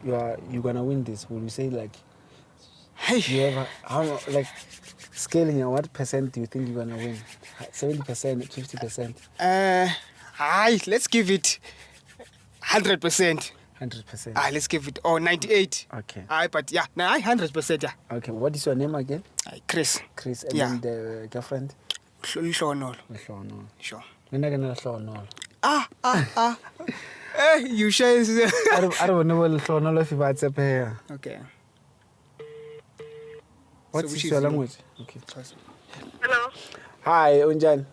you're gonna win this, will you say like Hey. you have like scaling at what percent do you think you're gonna win? 70%, 50%, Hi, let's give it 100%. 100%. Let's give it 98. Okay. But yeah, 100%. Yeah. Okay. What is your name again? Chris. Chris. And Yeah. then the girlfriend? Hlonolo. Mhlonolo. Sure. Mina ke na Mhlonolo. You share. I don't know what Mhlonolo if you buy it. Okay. What So is which your is language? Okay. Hello. Hi, Unjan.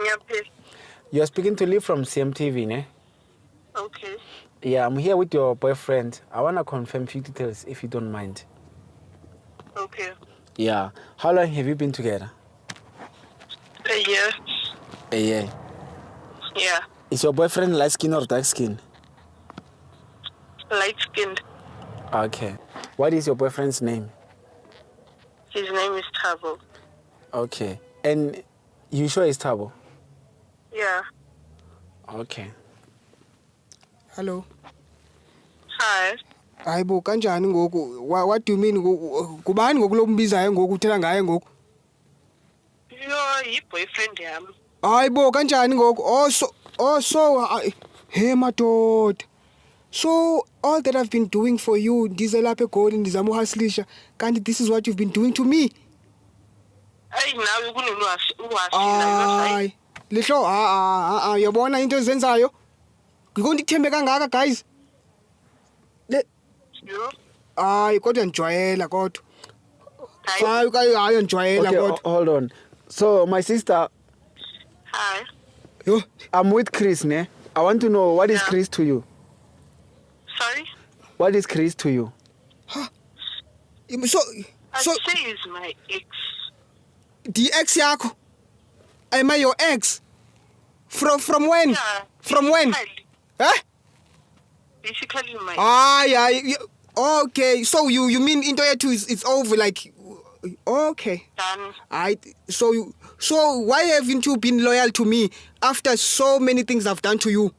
Yeah, please. You're speaking to Lee from CMTV, ne? Okay. Yeah, I'm here with your boyfriend. I want to confirm few details if you don't mind. Okay. Yeah. How long have you been together? A year. A year. Yeah. Is your boyfriend light skin or dark skin? Light skinned. Okay. What is your boyfriend's name? His name is Tabo. Okay. And you sure it's Tabo? Yeah. Okay. Hello. Hi. Hayibo kanjani ngoku? What do you mean ngoku? Kubani ngoku lombizayo ngoku uthela ngaye ngoku? You're boyfriend yam. Hayibo kanjani ngoku? Hey madoda. So all that I've been doing for you, ndize lapha eGoli ndizama uhaslisha, kanti this is what you've been doing to me. Hey, now you're going to Hayi. Lihlo uyabona into ezenzayo? Ngikho ndikuthembe kangaka guys. You? Hayi kodwa njwayela kodwa. Hi. Hayi njwayela Okay, kodwa. hold on. So, my sister, Hi. Yo, I'm with Chris, ne? I want to know, what is Yeah. Chris to you? Sorry? What is Chris to you? so I'd say he's my ex. the ex yakho? Am I your ex? From when? Yeah. From when? Huh? Basically my Hayi. Okay, so you mean into yethu it's over like okay. done. So why haven't you been loyal to me after so many things I've done to you?